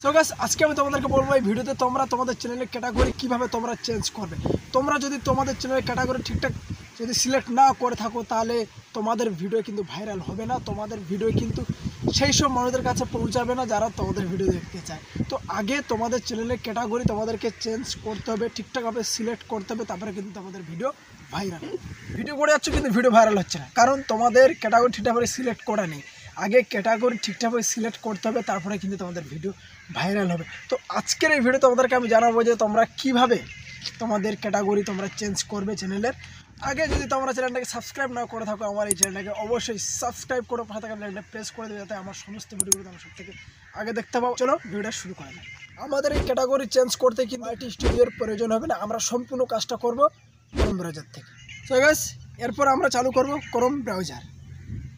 তো গাইস আজকে আমি তোমাদেরকে বলবো এই ভিডিওতে তোমরা তোমাদের চ্যানেলের ক্যাটাগরি কিভাবে তোমরা চেঞ্জ করবে। তোমরা যদি তোমাদের চ্যানেলের ক্যাটাগরি ঠিকঠাক যদি সিলেক্ট না করে থাকো তাহলে তোমাদের ভিডিও কিন্তু ভাইরাল হবে না, তোমাদের ভিডিও কিন্তু সেই সব মানুষদের কাছে পৌঁছাবে না যারা তোমাদের ভিডিও দেখতে চায়। তো আগে তোমাদের চ্যানেলের ক্যাটাগরি তোমাদেরকে চেঞ্জ করতে হবে, ঠিকঠাকভাবে সিলেক্ট করতে হবে, তারপরে কিন্তু তোমাদের ভিডিও ভাইরাল। ভিডিও করে যাচ্ছ কিন্তু ভিডিও ভাইরাল হচ্ছে না, কারণ তোমাদের ক্যাটাগরি ঠিকঠাকভাবে সিলেক্ট করা নেই। আগে ক্যাটাগরি ঠিকঠাকভাবে সিলেক্ট করতে হবে, তারপরে কিন্তু তোমাদের ভিডিও ভাইরাল হবে। তো আজকের এই ভিডিও তোমাদেরকে আমি জানাবো যে তোমরা কিভাবে তোমাদের ক্যাটাগরি তোমরা চেঞ্জ করবে চ্যানেলের। আগে যদি তোমরা চ্যানেলটাকে সাবস্ক্রাইব না করে থাকো আমার এই চ্যানেলটাকে অবশ্যই সাবস্ক্রাইব করে পাশে থাকা বেলটা প্রেস করে দেবে, যাতে আমার সমস্ত ভিডিওগুলো তোমরা সব থেকে আগে দেখতে পাবো। চলো ভিডিওটা শুরু করা যায়। আমাদের এই ক্যাটাগরি চেঞ্জ করতে কিন্তু আইটি স্টুডিওর প্রয়োজন হবে না, আমরা সম্পূর্ণ কাজটা করব ক্রোম ব্রাউজার থেকে। তো গাইস এরপর আমরা চালু করব ক্রোম ব্রাউজার।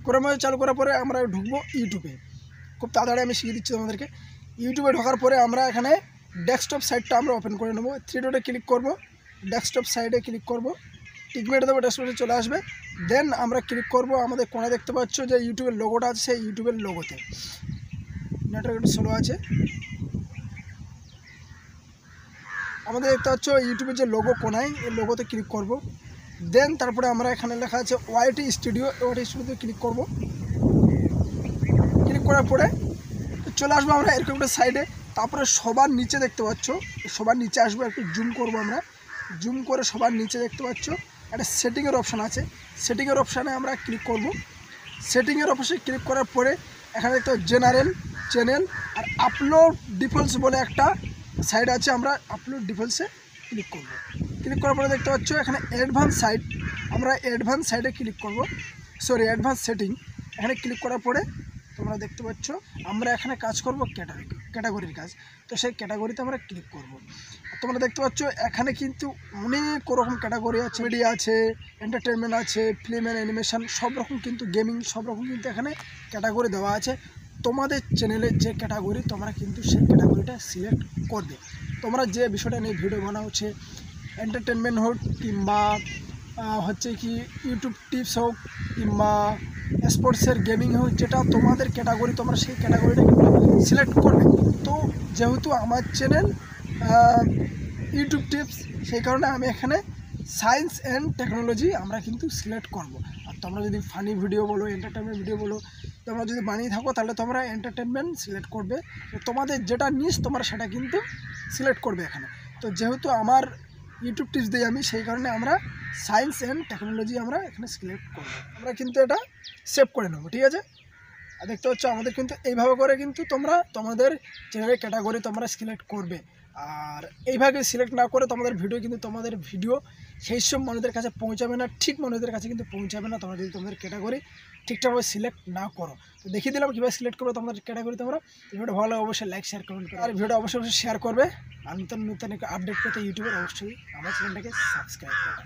ক্রোম ব্রাউজার চালু করার পরে আমরা ঢুকবো ইউটিউবে। খুব তাড়াতাড়ি আমি শিখিয়ে দিচ্ছি তোমাদেরকে। ইউটিউবে ঢোকার পরে আমরা এখানে ডেস্কটপ সাইটটা আমরা ওপেন করে নেবো। থ্রি ডটে ক্লিক করব, ডেস্কটপ সাইডে ক্লিক করব, টিক মেরে দেবো, ডেস্কটপে চলে আসবে। দেন আমরা ক্লিক করব, আমাদের কোণে দেখতে পাচ্ছ যে ইউটিউবের লোগোটা আছে, সেই ইউটিউবের লোগোতে। নেটওয়ার্ক একটু স্লো আছে। আমাদের দেখতে পাচ্ছ ইউটিউবের যে লোগো কোণায়, এই লোগোতে ক্লিক করব। দেন তারপরে আমরা এখানে লেখা আছে ওয়াইটি স্টুডিও, ওয়াইটি স্টুডিওতে ক্লিক করব। ক্লিক করার পরে চলে আসবো আমরা এরকম একটা সাইডে। তারপরে সবার নিচে দেখতে পাচ্ছ, সবার নিচে আসবো, একটু জুম করব আমরা। জুম করে সবার নিচে দেখতে পাচ্ছ একটা সেটিংয়ের অপশান আছে, সেটিংয়ের অপশানে আমরা ক্লিক করব। সেটিংয়ের অপশানে ক্লিক করার পরে এখানে দেখতে পাচ্ছ জেনারেল, চ্যানেল আর আপলোড ডিফল্টস বলে একটা সাইড আছে, আমরা আপলোড ডিফল্টসে ক্লিক করব। ক্লিক করার পরে দেখতে পাচ্ছ এখানে অ্যাডভান্স সাইট, আমরা অ্যাডভান্স সাইডে ক্লিক করব, সরি অ্যাডভান্স সেটিং। এখানে ক্লিক করার পরে তোমরা দেখতে পাচ্ছ আমরা এখানে কাজ করব ক্যাটাগরির কাজ। তো সেই ক্যাটাগরিতে আমরা ক্লিক করব। তোমরা দেখতে পাচ্ছ এখানে কিন্তু অনেক রকম ক্যাটাগরি আছে, মিডিয়া আছে, এন্টারটেনমেন্ট আছে, ফিল্ম অ্যান্ড অ্যানিমেশন, সব রকম কিন্তু গেমিং, সব রকম কিন্তু এখানে ক্যাটাগরি দেওয়া আছে। তোমাদের চ্যানেলের যে ক্যাটাগরি তোমরা কিন্তু সেই ক্যাটাগরিটা সিলেক্ট করবে। তোমরা যে বিষয়টা নিয়ে ভিডিও বানাচ্ছে, এন্টারটেনমেন্ট হোক কিংবা হচ্ছে কি ইউটিউব টিপস হোক কিংবা স্পোর্টসের গেমিং হোক, যেটা তোমাদের ক্যাটাগরি তোমরা সেই ক্যাটাগরিটা সিলেক্ট করবে। তো যেহেতু আমার চ্যানেল ইউটিউব টিপস, সেই কারণে আমি এখানে সায়েন্স অ্যান্ড টেকনোলজি আমরা কিন্তু সিলেক্ট করব। আর তোমরা যদি ফানি ভিডিও বলো, এন্টারটেনমেন্ট ভিডিও বলো, তোমরা যদি বানিয়ে থাকো তাহলে তোমরা এন্টারটেনমেন্ট সিলেক্ট করবে। তো তোমাদের যেটা নিস তোমরা সেটা কিন্তু সিলেক্ট করবে এখানে। তো যেহেতু আমার ইউটিউব টিপস দিই আমি, সেই কারণে আমরা সায়েন্স অ্যান্ড টেকনোলজি আমরা এখানে সিলেক্ট করব। আমরা কিন্তু এটা সেভ করে নেবো, ঠিক আছে। আর দেখতে পাচ্ছ আমাদের কিন্তু এইভাবে করে কিন্তু তোমরা তোমাদের চ্যানেলের ক্যাটাগরি তোমরা সিলেক্ট করবে। আর এইভাবে সিলেক্ট না করে তোমাদের ভিডিও সেই সব মানুষদের কাছে পৌঁছাবে না, ঠিক মানুষদের কাছে কিন্তু পৌঁছাবে না তোমরা যদি তোমাদের ক্যাটাগরি ঠিকঠাকভাবে সিলেক্ট না করো। তো দেখিয়ে দিলাম কীভাবে সিলেক্ট করবে তোমাদের ক্যাটাগরি। তোমরা ভিডিওটা ভালো লাগে অবশ্যই লাইক শেয়ার কমেন্ট করবে, আর ভিডিওটা অবশ্যই শেয়ার করবে। আর নতুন নতুন আপডেট পেতে ইউটিউবের অবশ্যই আমার চ্যানেলটাকে সাবস্ক্রাইব করবে।